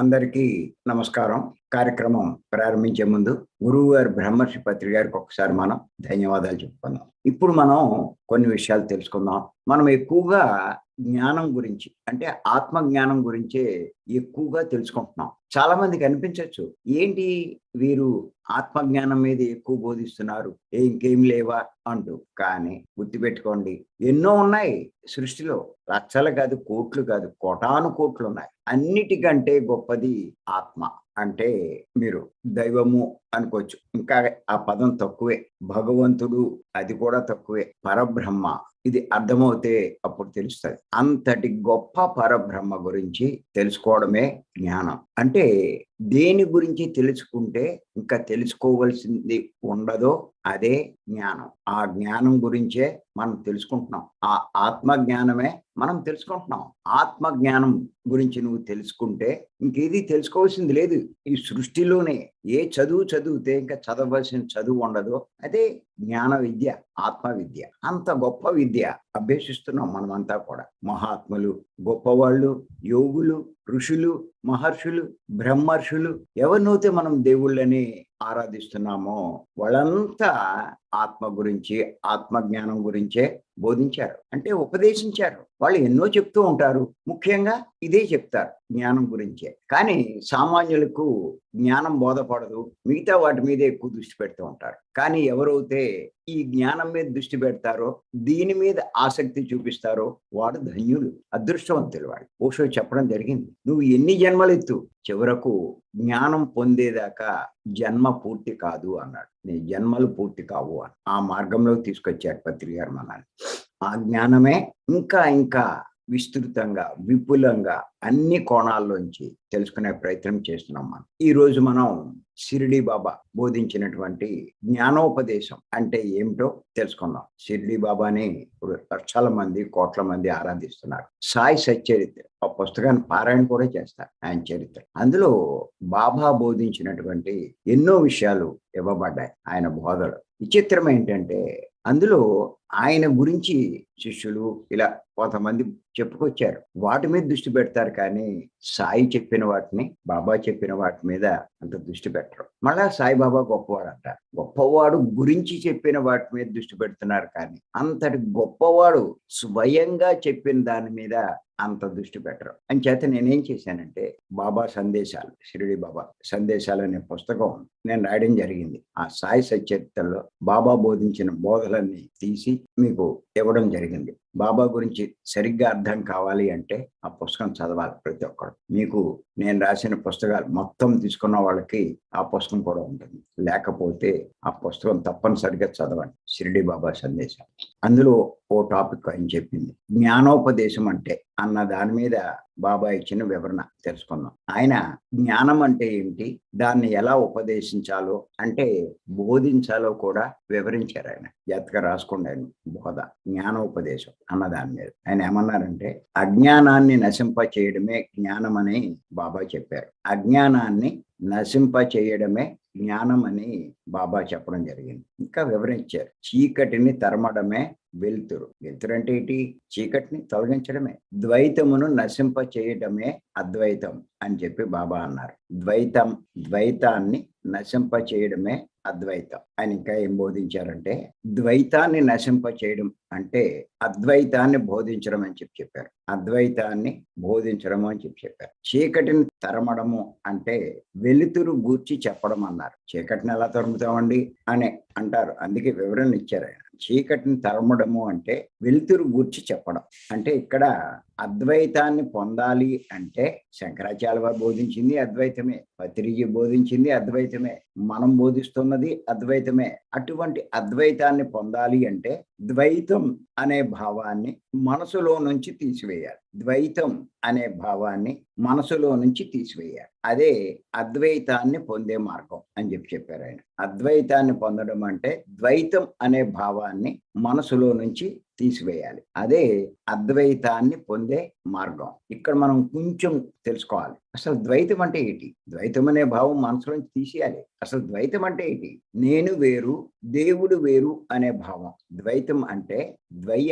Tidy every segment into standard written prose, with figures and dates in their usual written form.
అందరికీ నమస్కారం. కార్యక్రమం ప్రారంభించే ముందు గురువు గారు బ్రహ్మర్షి పత్రి గారికి ఒకసారి మనం ధన్యవాదాలు చెప్పుకుందాం. ఇప్పుడు మనం కొన్ని విషయాలు తెలుసుకుందాం. మనం ఎక్కువగా జ్ఞానం గురించి అంటే ఆత్మ జ్ఞానం గురించే ఎక్కువగా తెలుసుకుంటున్నాం. చాలా మందికి అనిపించవచ్చు, ఏంటి వీరు ఆత్మ జ్ఞానం మీద ఎక్కువ బోధిస్తున్నారు, ఇంకేం లేవా అంటూ. కానీ గుర్తుపెట్టుకోండి, ఎన్నో ఉన్నాయి సృష్టిలో. లక్షలు కాదు, కోట్లు కాదు, కోటాను కోట్లు ఉన్నాయి. అన్నిటికంటే గొప్పది ఆత్మ. అంటే మీరు దైవము అనుకోవచ్చు, ఇంకా ఆ పదం తక్కువే. భగవంతుడు, అది కూడా తక్కువే. పరబ్రహ్మ, ఇది అర్థమవుతే అప్పుడు తెలుస్తుంది. అంతటి గొప్ప పరబ్రహ్మ గురించి తెలుసుకోవడమే జ్ఞానం. అంటే దేని గురించి తెలుసుకుంటే ఇంకా తెలుసుకోవలసింది ఉండదో అదే జ్ఞానం. ఆ జ్ఞానం గురించే మనం తెలుసుకుంటున్నాం. ఆ ఆత్మ జ్ఞానమే మనం తెలుసుకుంటున్నాం. ఆత్మ జ్ఞానం గురించి నువ్వు తెలుసుకుంటే ఇంకేది తెలుసుకోవాల్సింది లేదు. ఈ సృష్టిలోనే ఏ చదువు చదివితే ఇంకా చదవలసిన చదువు ఉండదో అదే జ్ఞాన విద్య, ఆత్మ విద్య. అంత గొప్ప విద్య అభ్యసిస్తున్నాం మనమంతా కూడా. మహాత్ములు, గొప్పవాళ్ళు, యోగులు, ఋషులు, మహర్షులు, బ్రహ్మర్షులు, ఎవరినైతే మనం దేవుళ్ళని ఆరాధిస్తున్నామో వాళ్ళంతా ఆత్మ గురించి, ఆత్మ జ్ఞానం గురించే బోధించారు, అంటే ఉపదేశించారు. వాళ్ళు ఎన్నో చెప్తూ ఉంటారు, ముఖ్యంగా ఇదే చెప్తారు, జ్ఞానం గురించే. కానీ సామాన్యులకు జ్ఞానం బోధపడదు, మిగతా వాటి మీద ఎక్కువ దృష్టి పెడుతూ ఉంటారు. కానీ ఎవరైతే ఈ జ్ఞానం మీద దృష్టి పెడతారో, దీని మీద ఆసక్తి చూపిస్తారో వాడు ధన్యులు, అదృష్టవంతులు. వాడు ఓషో చెప్పడం జరిగింది, నువ్వు ఎన్ని జన్మలెత్తు, చివరకు జ్ఞానం పొందేదాకా జన్మ పూర్తి కాదు అన్నాడు. నీ జన్మలు పూర్తి కావు అని ఆ మార్గంలో తీసుకొచ్చాడు పత్రి గారు మనల్ని. ఆ జ్ఞానమే ఇంకా ఇంకా విస్తృతంగా, విపులంగా అన్ని కోణాల్లోంచి తెలుసుకునే ప్రయత్నం చేస్తున్నాం మనం. ఈ రోజు మనం షిరిడి బాబా బోధించినటువంటి జ్ఞానోపదేశం అంటే ఏమిటో తెలుసుకుందాం. షిరిడి బాబాని ఇప్పుడు లక్షల మంది, కోట్ల మంది ఆరాధిస్తున్నారు. సాయి సచ్చరిత్ర, ఆ పుస్తకాన్ని పారాయణ కూడా చేస్తారు, ఆయన చరిత్ర. అందులో బాబా బోధించినటువంటి ఎన్నో విషయాలు ఇవ్వబడ్డాయి, ఆయన బోధలు. విచిత్రం ఏంటంటే అందులో ఆయన గురించి శిష్యులు ఇలా కొంతమంది చెప్పుకొచ్చారు, వాటి మీద దృష్టి పెడతారు. కానీ సాయి చెప్పిన వాటిని, బాబా చెప్పిన వాటి మీద అంత దృష్టి పెట్టరు. మళ్ళా సాయిబాబా గొప్పవాడు అంటారు. గొప్పవాడు గురించి చెప్పిన వాటి మీద దృష్టి పెడుతున్నారు, కానీ అంతటి గొప్పవాడు స్వయంగా చెప్పిన దాని మీద అంత దృష్టి పెట్టరు. అని చేత నేనేం చేశానంటే, బాబా సందేశాలు, షిరిడి బాబా సందేశాలు అనే పుస్తకం నేను రాయడం జరిగింది. ఆ సాయి సచరిత్రలో బాబా బోధించిన బోధలన్నీ తీసి మీకు ఇవ్వడం జరిగింది. బాబా గురించి సరిగ్గా అర్థం కావాలి అంటే ఆ పుస్తకం చదవాలి ప్రతి ఒక్కరు. మీకు నేను రాసిన పుస్తకాలు మొత్తం తీసుకున్న వాళ్ళకి ఆ పుస్తకం కూడా ఉంటుంది. లేకపోతే ఆ పుస్తకం తప్పనిసరిగా చదవండి, షిరిడి బాబా సందేశాలు. అందులో ఓ టాపిక్ ఆయన చెప్పింది, జ్ఞానోపదేశం అంటే అన్న దాని మీద బాబా ఇచ్చిన వివరణ తెలుసుకుందాం. ఆయన జ్ఞానం అంటే ఏంటి, దాన్ని ఎలా ఉపదేశించాలో అంటే బోధించాలో కూడా వివరించారు. ఆయన జాగ్రత్తగా రాసుకోండి. ఆయన బోధ జ్ఞానోపదేశం అన్న దాని మీద ఆయన ఏమన్నారంటే, అజ్ఞానాన్ని నశింప చేయడమే జ్ఞానం అని బాబా చెప్పారు. అజ్ఞానాన్ని నశింప చేయడమే జ్ఞానం అని బాబా చెప్పడం జరిగింది. ఇంకా వివరించారు, చీకటిని తరమడమే వెలుతురు. వెలుతురు అంటే ఏంటి? చీకటిని తొలగించడమే. ద్వైతమును నశింప చేయడమే అద్వైతం అని చెప్పి బాబా అన్నారు. ద్వైతాన్ని నశింప చేయడమే అద్వైతం. ఆయన ఇంకా ఏం బోధించారంటే, ద్వైతాన్ని నశింప చేయడం అంటే అద్వైతాన్ని బోధించడం అని చెప్పారు. అద్వైతాన్ని బోధించడం అని చెప్పారు. చీకటిని తరమడము అంటే వెలుతురు గూర్చి చెప్పడం అన్నారు. చీకటిని ఎలా తరుముతామండి అని అంటారు, అందుకే వివరణ ఇచ్చారు ఆయన. చీకటిని తరమడము అంటే వెలుతురు గూర్చి చెప్పడం. అంటే ఇక్కడ అద్వైతాన్ని పొందాలి అంటే శంకరాచార్య వారు బోధించింది అద్వైతమే, పత్రిజీ బోధించింది అద్వైతమే, మనం బోధిస్తున్నది అద్వైతమే. అటువంటి అద్వైతాన్ని పొందాలి అంటే ద్వైతం అనే భావాన్ని మనసులో నుంచి తీసివేయాలి. ద్వైతం అనే భావాన్ని మనసులో నుంచి తీసివేయాలి. అదే అద్వైతాన్ని పొందే మార్గం అని చెప్పారు ఆయన. అద్వైతాన్ని పొందడం అంటే ద్వైతం అనే భావాన్ని మనసులో నుంచి తీసివేయాలి. అదే అద్వైతాన్ని పొందే మార్గం. ఇక్కడ మనం కొంచెం తెలుసుకోవాలి. అసలు ద్వైతం అంటే ఏంటి? ద్వైతం అనే భావం మనసులోంచి తీసేయాలి. అసలు ద్వైతం అంటే ఏంటి? నేను వేరు, దేవుడు వేరు అనే భావం. ద్వైతం అంటే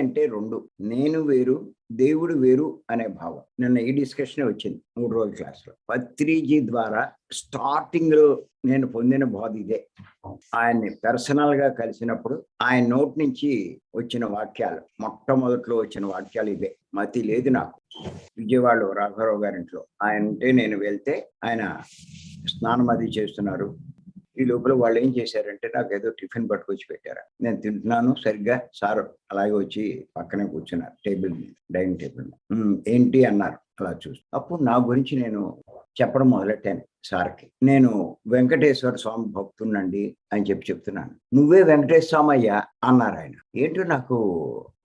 అంటే 2. నేను వేరు, దేవుడు వేరు అనే భావం. నిన్న ఈ డిస్కషన్ వచ్చింది 3 రోజుల క్లాస్‌లో. పత్రిజీ ద్వారా స్టార్టింగ్‌లో నేను పొందిన బోధ ఇదే. ఆయన్ని పర్సనల్‌గా కలిసినప్పుడు ఆయన నోటి నుంచి వచ్చిన వాక్యాలు, మొట్టమొదట్లో వచ్చిన వాక్యాలు ఇవే. మతి లేదు నాకు. విజయవాడలో రాఘవరావు గారింట్లో. ఆయనంటే నేను వెళ్తే ఆయన స్నానం అది చేస్తున్నారు. ఈ లోపల వాళ్ళు ఏం చేశారంటే నాకేదో టిఫిన్ పట్టుకొచ్చి పెట్టారు. నేను తింటున్నాను సరిగ్గా సారు అలాగే వచ్చి పక్కనే కూర్చున్నారు టేబుల్ మీద, డైనింగ్ టేబుల్ మీద. ఏంటి అన్నారు అలా చూసి. అప్పుడు నా గురించి నేను చెప్పడం మొదలెట్టాను సార్‌కి. నేను వెంకటేశ్వర స్వామి భక్తుడినండి అని చెప్తున్నాను. నువ్వే వెంకటేశ్వర స్వామయ్యా అన్నారాయన. ఏంటో నాకు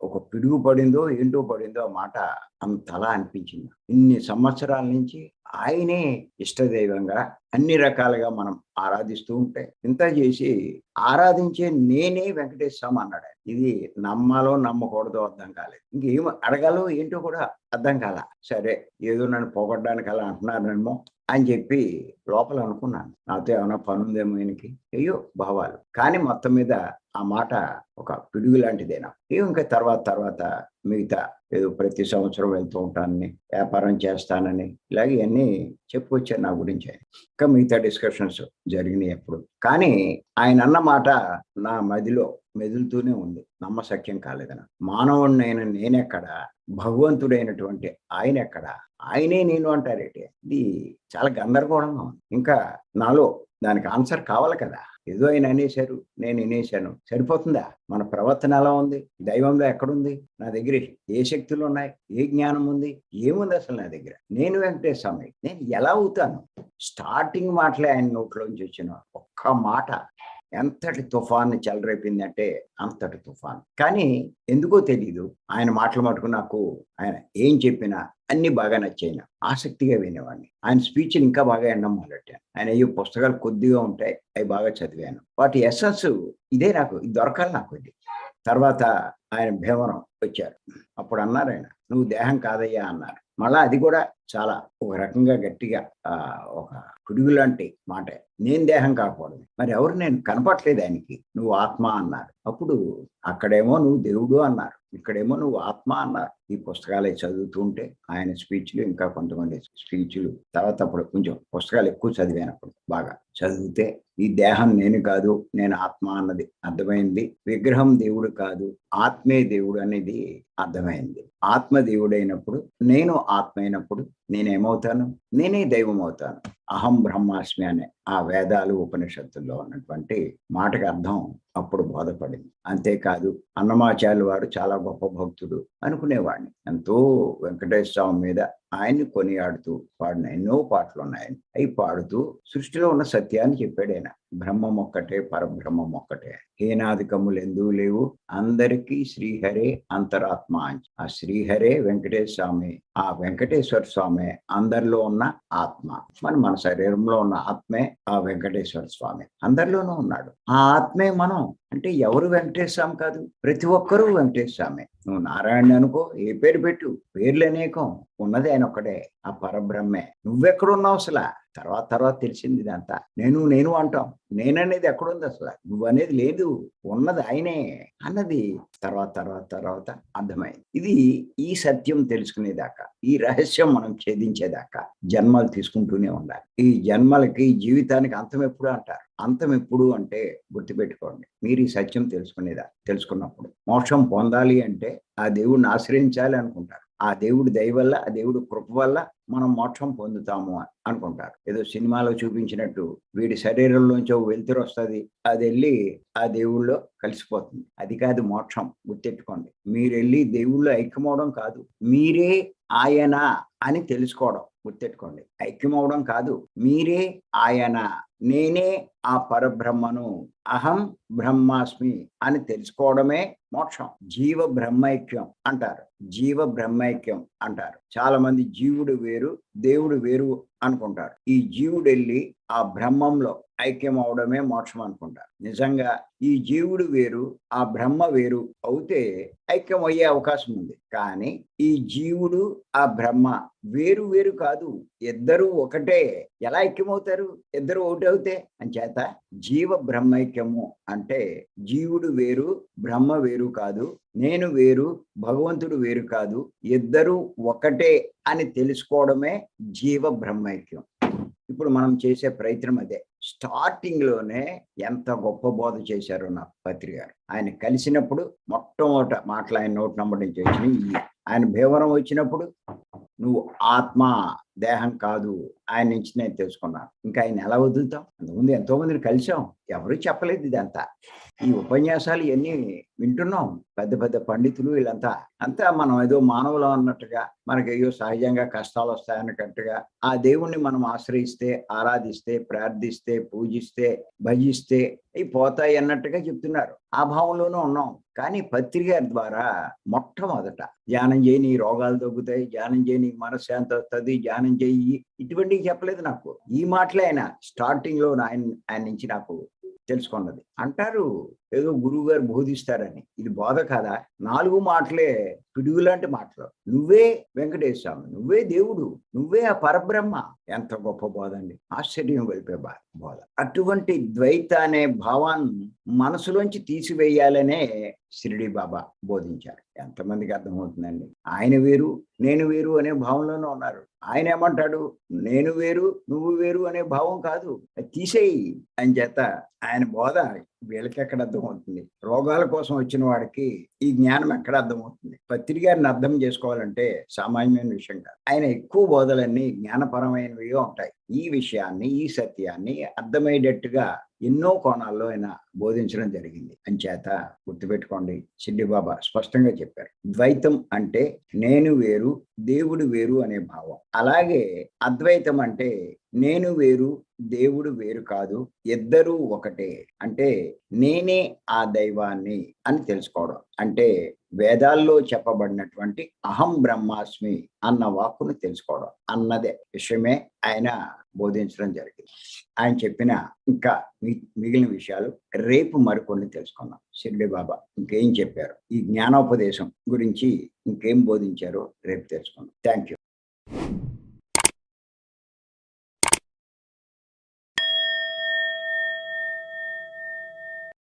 ఒక పిడుగు పడిందో ఏంటో పడిందో ఆ మాట అంతలా అనిపించింది. ఇన్ని సంవత్సరాల నుంచి ఆయనే ఇష్టదైవంగా అన్ని రకాలుగా మనం ఆరాధిస్తూ ఉంటే ఇంత చేసి ఆరాధించే నేనే వెంకటేశ్వర స్వామి అన్నాడు. ఇది నమ్మాలో నమ్మకూడదో అర్థం కాలేదు. ఇంకేం అడగాలో ఏంటో కూడా అర్థం కాల. సరే ఏదో నన్ను పొగడ్డానికి అలా అంటున్నారేమో అని చెప్పి లోపల అనుకున్నాను. నాతో ఏమైనా పని ఉందేమో ఈయనకి. అయ్యో భావాలు. కానీ మొత్తం మీద ఆ మాట ఒక పిడుగు లాంటిదేనా. ఇంకా తర్వాత మిగతా ఏదో ప్రతి సంవత్సరం వెళ్తూ ఉంటానని, వ్యాపారం చేస్తానని ఇలాగ ఇవన్నీ చెప్పుకొచ్చారు నా గురించి ఆయన. ఇంకా మిగతా డిస్కషన్స్ జరిగినాయి ఎప్పుడు. కానీ ఆయన అన్న మాట నా మదిలో మెదులుతూనే ఉంది. నమ్మశక్యం కాలేదన. మానవుడినైన నేనెక్కడ, భగవంతుడైనటువంటి ఆయనెక్కడ, ఆయనే నేను అంటారేంటి? ఇది చాలా గందరగోళంగా ఉంది. ఇంకా నాలో దానికి ఆన్సర్ కావాలి కదా. ఏదో ఆయన అనేశారు, నేను వినేశాను. సరిపోతుందా? మన ప్రవర్తన ఎలా ఉంది? దైవంలో ఎక్కడుంది? నా దగ్గర ఏ శక్తులు ఉన్నాయి? ఏ జ్ఞానం ఉంది? ఏముంది అసలు నా దగ్గర? నేను వెంకటేశ్వర స్వామి. నేను ఎలా అవుతాను? స్టార్టింగ్ మాటలే ఆయన నోట్లోంచి వచ్చిన ఒక్క మాట ఎంతటి తుఫాన్ని చెలరేపిందంటే అంతటి తుఫాన్. కానీ ఎందుకో తెలీదు ఆయన మాటలు మటుకు నాకు ఆయన ఏం చెప్పినా అన్ని బాగా నచ్చాయి. ఆసక్తిగా వినేవాడిని. ఆయన స్పీచ్లు ఇంకా బాగా వినడం మొదలెట్టాను. ఆయన అయ్యో పుస్తకాలు కొద్దిగా ఉంటాయి, అవి బాగా చదివాను. వాటి ఎసెన్స్ ఇదే నాకు ఇది దొరకాలి నాకు ఇది. తర్వాత ఆయన భీమవరం వచ్చారు. అప్పుడు అన్నారు ఆయన, నువ్వు దేహం కాదయ్యా అన్నారు. మళ్ళా అది కూడా చాలా ఒక రకంగా గట్టిగా ఒక పిడుగు లాంటి మాటే. నేను దేహం కాకూడదు. మరి ఎవరు నేను కనపట్లేదు ఆయనకి. నువ్వు ఆత్మ అన్నారు. అప్పుడు అక్కడేమో నువ్వు దేవుడు అన్నారు, ఇక్కడేమో నువ్వు ఆత్మ అన్నారు. ఈ పుస్తకాలే చదువుతుంటే ఆయన స్పీచ్లు ఇంకా కొంతమంది స్పీచ్లు తర్వాత అప్పుడు కొంచెం పుస్తకాలు ఎక్కువ చదివానప్పుడు బాగా చదివితే ఈ దేహం నేను కాదు, నేను ఆత్మ అన్నది అర్థమైంది. విగ్రహం దేవుడు కాదు, ఆత్మే దేవుడు అనేది అర్థమైంది. ఆత్మ దేవుడైనప్పుడు నేను ఆత్మ అయినప్పుడు నేనేమవుతాను? నేనే దైవం అవుతాను. అహం బ్రహ్మాస్మి అనే ఆ వేదాలు ఉపనిషత్తుల్లో ఉన్నటువంటి మాటకి అర్థం అప్పుడు బోధపడింది. అంతేకాదు అన్నమాచార్యులు వారు చాలా గొప్ప భక్తుడు అనుకునేవాడిని. ఎంతో వెంకటేశ్వర స్వామి మీద ఆయన్ని కొనియాడుతూ పాడిన ఎన్నో పాటలు ఉన్నాయని. అవి పాడుతూ సృష్టిలో ఉన్న సత్యాన్ని చెప్పాడు ఆయన. బ్రహ్మం ఒక్కటే, పరబ్రహ్మం ఒక్కటే, హేనాదికములు ఎందుకు లేవు, అందరికీ శ్రీహరే అంతరాత్మ. ఆ శ్రీహరే వెంకటేశ్వర స్వామి, ఆ వెంకటేశ్వర స్వామి అందరిలో ఉన్న ఆత్మ. మన శరీరంలో ఉన్న ఆత్మే ఆ వెంకటేశ్వర స్వామి. అందరిలోనూ ఉన్నాడు. ఆ ఆత్మే మనం. అంటే ఎవరు వెంకటేశ్వర స్వామి కాదు, ప్రతి ఒక్కరూ వెంకటేశ్వర స్వామి. నువ్వు నారాయణ అనుకో, ఏ పేరు పెట్టు, పేర్లు అనేకం, ఉన్నది ఆయన ఒక్కడే, ఆ పరబ్రహ్మే. నువ్వెక్కడున్నావు అసలు? తర్వాత తెలిసింది ఇదంతా. నేను అంటాం. నేననేది ఎక్కడుంది అసలు? నువ్వు అనేది లేదు, ఉన్నది ఆయనే అన్నది తర్వాత అర్థమైంది. ఇది ఈ సత్యం తెలుసుకునేదాకా, ఈ రహస్యం మనం ఛేదించేదాకా జన్మలు తీసుకుంటూనే ఉండాలి. ఈ జన్మలకి జీవితానికి అంతం ఎప్పుడు అంటారు. అంతం ఎప్పుడు అంటే గుర్తుపెట్టుకోండి, మీరు ఈ సత్యం తెలుసుకున్నప్పుడు. మోక్షం పొందాలి అంటే ఆ దేవుడిని ఆశ్రయించాలి అనుకుంటారు. ఆ దేవుడి దయ వల్ల, ఆ దేవుడి కృప వల్ల మనం మోక్షం పొందుతాము అనుకుంటారు. ఏదో సినిమాలో చూపించినట్టు వీడి శరీరంలోంచి వెలుతురు వస్తుంది, అది వెళ్ళి ఆ దేవుళ్ళో కలిసిపోతుంది. అది కాదు మోక్షం. గుర్తెట్టుకోండి, మీరు వెళ్ళి దేవుళ్ళో ఐక్యమవడం కాదు, మీరే ఆయన అని తెలుసుకోవడం. గుర్తెట్టుకోండి, ఐక్యమవడం కాదు, మీరే ఆయన, నేనే ఆ పరబ్రహ్మను అహం బ్రహ్మాస్మి అని తెలుసుకోవడమే మోక్షం. జీవ బ్రహ్మైక్యం అంటారు. జీవ బ్రహ్మైక్యం అంటారు. చాలా మంది జీవుడు వేరు దేవుడు వేరు అనుకుంటారు. ఈ జీవుడు వెళ్ళి ఆ బ్రహ్మంలో ఐక్యం అవడమే మోక్షం అనుకుంటారు. నిజంగా ఈ జీవుడు వేరు ఆ బ్రహ్మ వేరు అవుతే ఐక్యం అయ్యే అవకాశం ఉంది. కానీ ఈ జీవుడు ఆ బ్రహ్మ వేరు వేరు కాదు, ఇద్దరు ఒకటే. ఎలా ఐక్యమవుతారు? ఇద్దరు ఒకటి అవుతే. అంచేత జీవ బ్రహ్మైక్యము అంటే జీవుడు వేరు బ్రహ్మ వేరు కాదు, నేను వేరు భగవంతుడు వేరు కాదు, ఇద్దరు ఒకటే అని తెలుసుకోవడమే జీవ బ్రహ్మైక్యం. ఇప్పుడు మనం చేసే ప్రయత్నం అదే. స్టార్టింగ్ లోనే ఎంత గొప్ప బోధ చేశారు నా పత్రి గారు. ఆయన కలిసినప్పుడు మొట్టమొదట మాటలు ఆయన నోటి నంబర్ నుంచి వచ్చినాయి. ఆయన భీమవరం వచ్చినప్పుడు నువ్వు ఆత్మ దేహం కాదు ఆయన నుంచి నేను తెలుసుకున్నాను. ఇంకా ఆయన ఎలా వదులుతాం? అంతకుముందు ఎంతో మందిని కలిసాం, ఎవరు చెప్పలేదు ఇదంతా. ఈ ఉపన్యాసాలు ఇవన్నీ వింటున్నాం, పెద్ద పెద్ద పండితులు వీళ్ళంతా. అంతా మనం ఏదో మానవులం అన్నట్టుగా, మనకి అయ్యో సహజంగా కష్టాలు వస్తాయన్నట్టుగా ఆ దేవుణ్ణి మనం ఆశ్రయిస్తే, ఆరాధిస్తే, ప్రార్థిస్తే, పూజిస్తే, భజిస్తే అవి పోతాయి అన్నట్టుగా చెప్తున్నారు. ఆ భావంలోనూ ఉన్నాం. కానీ పత్రిక ద్వారా మొట్టమొదట ధ్యానం చేయి నీ రోగాలు తగ్గుతాయి, ధ్యానం చేయి నీకు మనశ్శాంతి వస్తుంది, ధ్యానం చేయి, ఇటువంటివి చెప్పలేదు నాకు. ఈ మాటలే ఆయన స్టార్టింగ్ లో ఆయన నుంచి నాకు తెలుసుకున్నది. అంటారు ఏదో గురువు గారు బోధిస్తారని. ఇది బోధ కాదా? 4 మాటలే పిడుగు లాంటి మాటలు. నువ్వే వెంకటేశ్వర స్వామి, నువ్వే దేవుడు, నువ్వే ఆ పరబ్రహ్మ. ఎంత గొప్ప బోధ అండి! ఆశ్చర్యం కలిపే బోధ. అటువంటి ద్వైత అనే భావాన్ని మనసులోంచి తీసివేయాలనే షిరిడి బాబా బోధించారు. ఎంతమందికి అర్థమవుతుందండి? ఆయన వేరు నేను వేరు అనే భావంలోనే ఉన్నారు. ఆయన ఏమంటాడు? నేను వేరు నువ్వు వేరు అనే భావం కాదు, తీసేయి అని చేత ఆయన బోధ వీళ్ళకి ఎక్కడ అర్థమవుతుంది? రోగాల కోసం వచ్చిన వాడికి ఈ జ్ఞానం ఎక్కడ అర్థమవుతుంది? పత్రిక గారిని అర్థం చేసుకోవాలంటే సామాన్యమైన విషయం కాదు. ఆయన ఎక్కువ బోధలన్నీ జ్ఞానపరమైనవి ఉంటాయి. ఈ విషయాన్ని, ఈ సత్యాన్ని అర్థమయ్యేటట్టుగా ఎన్నో కోణాల్లో ఆయన బోధించడం జరిగింది. అంచేత గుర్తుపెట్టుకోండి, షిర్డి బాబా స్పష్టంగా చెప్పారు. ద్వైతం అంటే నేను వేరు దేవుడు వేరు అనే భావం. అలాగే అద్వైతం అంటే నేను వేరు దేవుడు వేరు కాదు, ఇద్దరూ ఒకటే. అంటే నేనే ఆ దైవాన్ని అని తెలుసుకోవడం. అంటే వేదాల్లో చెప్పబడినటువంటి అహం బ్రహ్మాస్మి అన్న వాక్కును తెలుసుకోవడం అన్నదే విషయమే ఆయన బోధించడం జరిగింది. ఆయన చెప్పిన ఇంకా మిగిలిన విషయాలు రేపు మరికొన్ని తెలుసుకుందాం. షిర్డి బాబా ఇంకేం చెప్పారు, ఈ జ్ఞానోపదేశం గురించి ఇంకేం బోధించారో రేపు తెలుసుకుందాం. Thank you.